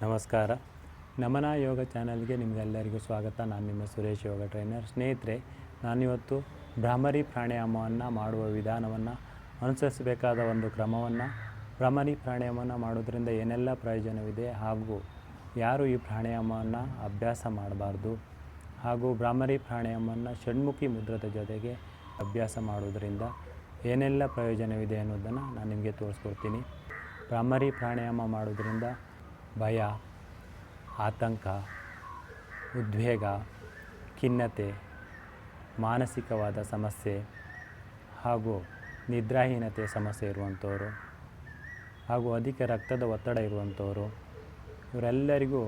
ನಮಸ್ಕಾರ. ನಮನ ಯೋಗ ಚಾನಲ್ಗೆ ನಿಮಗೆಲ್ಲರಿಗೂ ಸ್ವಾಗತ. ನಾನು ನಿಮ್ಮ ಸುರೇಶ್, ಯೋಗ ಟ್ರೈನರ್. ಸ್ನೇಹಿತರೆ, ನಾನಿವತ್ತು ಭ್ರಾಮರಿ ಪ್ರಾಣಾಯಾಮವನ್ನು ಮಾಡುವ ವಿಧಾನವನ್ನು, ಅನುಸರಿಸಬೇಕಾದ ಒಂದು ಕ್ರಮವನ್ನು, ಭ್ರಾಮರಿ ಪ್ರಾಣಾಯಾಮವನ್ನು ಮಾಡೋದ್ರಿಂದ ಏನೆಲ್ಲ ಪ್ರಯೋಜನವಿದೆ, ಹಾಗೂ ಯಾರು ಈ ಪ್ರಾಣಾಯಾಮವನ್ನು ಅಭ್ಯಾಸ ಮಾಡಬಾರ್ದು, ಹಾಗೂ ಭ್ರಾಮರಿ ಪ್ರಾಣಾಯಾಮವನ್ನು ಷಣ್ಮುಖಿ ಮುದ್ರದ ಜೊತೆಗೆ ಅಭ್ಯಾಸ ಮಾಡೋದ್ರಿಂದ ಏನೆಲ್ಲ ಪ್ರಯೋಜನವಿದೆ ಅನ್ನೋದನ್ನು ನಾನು ನಿಮಗೆ ತೋರಿಸ್ಕೊಡ್ತೀನಿ. ಭ್ರಾಮರಿ ಪ್ರಾಣಾಯಾಮ ಮಾಡೋದ್ರಿಂದ ಭಯ, ಆತಂಕ, ಉದ್ವೇಗ, ಖಿನ್ನತೆ, ಮಾನಸಿಕವಾದ ಸಮಸ್ಯೆ ಹಾಗೂ ನಿದ್ರಾಹೀನತೆ ಸಮಸ್ಯೆ ಇರುವಂಥವರು, ಹಾಗೂ ಅಧಿಕ ರಕ್ತದ ಒತ್ತಡ ಇರುವಂಥವರು, ಇವರೆಲ್ಲರಿಗೂ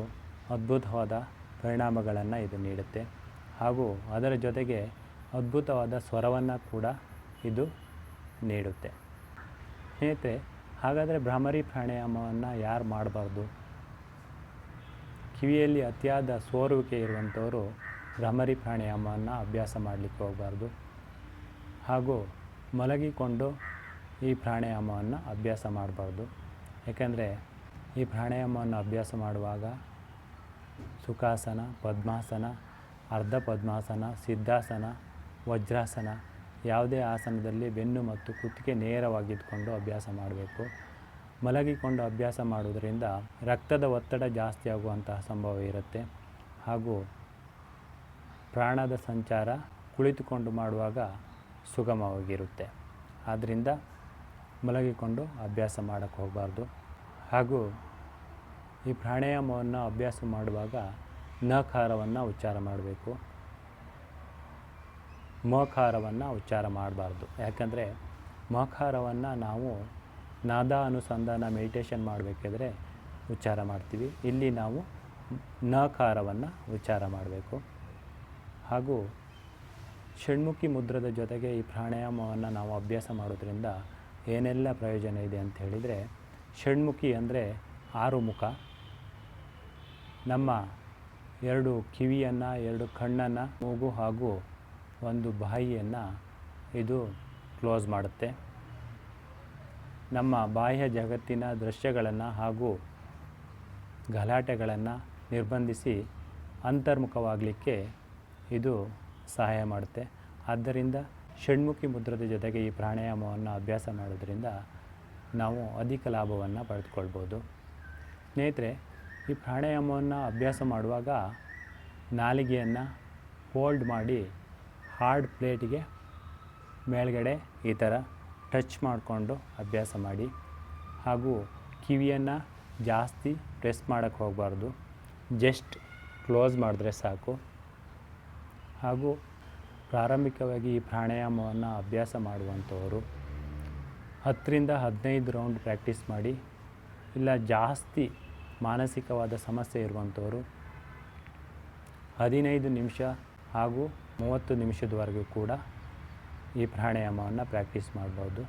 ಅದ್ಭುತವಾದ ಪರಿಣಾಮಗಳನ್ನು ಇದು ನೀಡುತ್ತೆ. ಹಾಗೂ ಅದರ ಜೊತೆಗೆ ಅದ್ಭುತವಾದ ಸ್ವರವನ್ನು ಕೂಡ ಇದು ನೀಡುತ್ತೆ. ಸ್ನೇಹಿತರೆ, ಹಾಗಾದರೆ ಭ್ರಾಮರಿ ಪ್ರಾಣಾಯಾಮವನ್ನು ಯಾರು ಮಾಡಬಾರ್ದು? ಕಿವಿಯಲ್ಲಿ ಅತಿಯಾದ ಸೋರುವಿಕೆ ಇರುವಂಥವರು ಭ್ರಾಮರಿ ಪ್ರಾಣಾಯಾಮವನ್ನು ಅಭ್ಯಾಸ ಮಾಡಲಿಕ್ಕೆ ಹೋಗಬಾರ್ದು. ಹಾಗೂ ಮಲಗಿಕೊಂಡು ಈ ಪ್ರಾಣಾಯಾಮವನ್ನು ಅಭ್ಯಾಸ ಮಾಡಬಾರ್ದು. ಯಾಕೆಂದರೆ ಈ ಪ್ರಾಣಾಯಾಮವನ್ನು ಅಭ್ಯಾಸ ಮಾಡುವಾಗ ಸುಖಾಸನ, ಪದ್ಮಾಸನ, ಅರ್ಧ ಪದ್ಮಾಸನ, ಸಿದ್ಧಾಸನ, ವಜ್ರಾಸನ, ಯಾವುದೇ ಆಸನದಲ್ಲಿ ಬೆನ್ನು ಮತ್ತು ಕುತ್ತಿಗೆ ನೇರವಾಗಿದ್ದುಕೊಂಡು ಅಭ್ಯಾಸ ಮಾಡಬೇಕು. ಮಲಗಿಕೊಂಡು ಅಭ್ಯಾಸ ಮಾಡುವುದರಿಂದ ರಕ್ತದ ಒತ್ತಡ ಜಾಸ್ತಿ ಆಗುವಂತಹ ಸಂಭವ ಇರುತ್ತೆ. ಹಾಗೂ ಪ್ರಾಣದ ಸಂಚಾರ ಕುಳಿತುಕೊಂಡು ಮಾಡುವಾಗ ಸುಗಮವಾಗಿರುತ್ತೆ. ಆದ್ದರಿಂದ ಮಲಗಿಕೊಂಡು ಅಭ್ಯಾಸ ಮಾಡೋಕ್ಕೆ ಹೋಗಬಾರ್ದು. ಹಾಗೂ ಈ ಪ್ರಾಣಾಯಾಮವನ್ನು ಅಭ್ಯಾಸ ಮಾಡುವಾಗ ನಕಾರವನ್ನು ಉಚ್ಚಾರ ಮಾಡಬೇಕು, ಮಕಾರವನ್ನು ಉಚ್ಚಾರ ಮಾಡಬಾರ್ದು. ಯಾಕಂದರೆ ಮಕಾರವನ್ನು ನಾವು ನಾದ ಅನುಸಂಧಾನ ಮೆಡಿಟೇಷನ್ ಮಾಡಬೇಕಾದ್ರೆ ಉಚ್ಚಾರ ಮಾಡ್ತೀವಿ. ಇಲ್ಲಿ ನಾವು ನಕಾರವನ್ನು ಉಚ್ಚಾರ ಮಾಡಬೇಕು. ಹಾಗೂ ಷಣ್ಮುಖಿ ಮುದ್ರದ ಜೊತೆಗೆ ಈ ಪ್ರಾಣಾಯಾಮವನ್ನು ನಾವು ಅಭ್ಯಾಸ ಮಾಡೋದ್ರಿಂದ ಏನೆಲ್ಲ ಪ್ರಯೋಜನ ಇದೆ ಅಂತ ಹೇಳಿದರೆ, ಷಣ್ಮುಖಿ ಅಂದರೆ 6 ಮುಖ. ನಮ್ಮ 2 ಕಿವಿಯನ್ನು, 2 ಕಣ್ಣನ್ನು, ಮೂಗು ಹಾಗೂ 1 ಬಾಯಿಯನ್ನು ಇದು ಕ್ಲೋಸ್ ಮಾಡುತ್ತೆ. ನಮ್ಮ ಬಾಹ್ಯ ಜಗತ್ತಿನ ದೃಶ್ಯಗಳನ್ನು ಹಾಗೂ ಗಲಾಟೆಗಳನ್ನು ನಿರ್ಬಂಧಿಸಿ ಅಂತರ್ಮುಖವಾಗಲಿಕ್ಕೆ ಇದು ಸಹಾಯ ಮಾಡುತ್ತೆ. ಆದ್ದರಿಂದ ಷಣ್ಮುಖಿ ಮುದ್ರದ ಜೊತೆಗೆ ಈ ಪ್ರಾಣಾಯಾಮವನ್ನು ಅಭ್ಯಾಸ ಮಾಡೋದ್ರಿಂದ ನಾವು ಅಧಿಕ ಲಾಭವನ್ನು ಪಡೆದುಕೊಳ್ಬೋದು. ಸ್ನೇಹಿತರೆ, ಈ ಪ್ರಾಣಾಯಾಮವನ್ನು ಅಭ್ಯಾಸ ಮಾಡುವಾಗ ನಾಲಿಗೆಯನ್ನು ಫೋಲ್ಡ್ ಮಾಡಿ ಹಾರ್ಡ್ ಪ್ಲೇಟಿಗೆ ಮೇಲ್ಗಡೆ ಈ ಥರ ಟಚ್ ಮಾಡಿಕೊಂಡು ಅಭ್ಯಾಸ ಮಾಡಿ. ಹಾಗೂ ಕಿವಿಯನ್ನು ಜಾಸ್ತಿ ಪ್ರೆಸ್ ಮಾಡೋಕ್ಕೆ ಹೋಗಬಾರ್ದು, ಜಸ್ಟ್ ಕ್ಲೋಸ್ ಮಾಡಿದ್ರೆ ಸಾಕು. ಹಾಗೂ ಪ್ರಾರಂಭಿಕವಾಗಿ ಈ ಪ್ರಾಣಾಯಾಮವನ್ನು ಅಭ್ಯಾಸ ಮಾಡುವಂಥವರು 10 ರಿಂದ 15 ರೌಂಡ್ ಪ್ರಾಕ್ಟೀಸ್ ಮಾಡಿ. ಇಲ್ಲ ಜಾಸ್ತಿ ಮಾನಸಿಕವಾದ ಸಮಸ್ಯೆ ಇರುವಂಥವರು 15 ನಿಮಿಷ ಹಾಗೂ 30 ನಿಮಿಷದವರೆಗೂ ಕೂಡ ಈ ಪ್ರಾಣಾಯಾಮವನ್ನು ಪ್ರಾಕ್ಟೀಸ್ ಮಾಡ್ಬೋದು.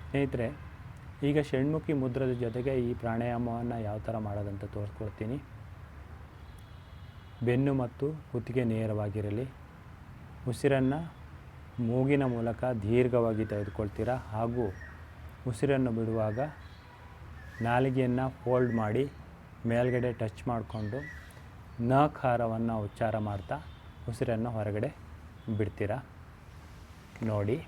ಸ್ನೇಹಿತರೆ, ಈಗ ಷಣ್ಮುಖಿ ಮುದ್ರದ ಜೊತೆಗೆ ಈ ಪ್ರಾಣಾಯಾಮವನ್ನು ಯಾವ ಥರ ಮಾಡೋದಂತ ತೋರಿಸ್ಕೊಡ್ತೀನಿ. ಬೆನ್ನು ಮತ್ತು ಕುತ್ತಿಗೆ ನೇರವಾಗಿರಲಿ. ಉಸಿರನ್ನು ಮೂಗಿನ ಮೂಲಕ ದೀರ್ಘವಾಗಿ ತೆಗೆದುಕೊಳ್ತೀರಾ. ಹಾಗೂ ಉಸಿರನ್ನು ಬಿಡುವಾಗ ನಾಲಿಗೆಯನ್ನು ಫೋಲ್ಡ್ ಮಾಡಿ ಮೇಲ್ಗಡೆ ಟಚ್ ಮಾಡಿಕೊಂಡು ನಕಾರವನ್ನು ಉಚ್ಚಾರ ಮಾಡ್ತಾ ಉಸಿರನ್ನು ಹೊರಗಡೆ ಬಿಡ್ತೀರಾ. ನೋಡಿ.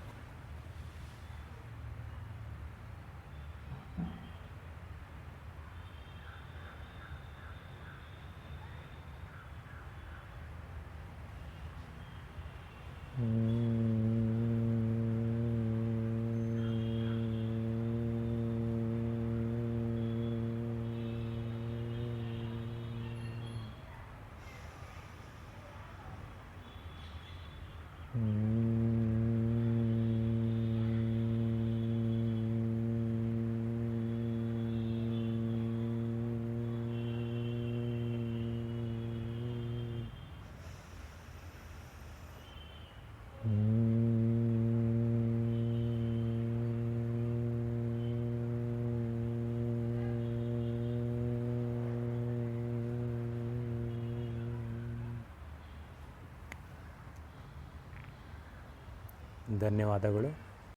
ಧನ್ಯವಾದಗಳು.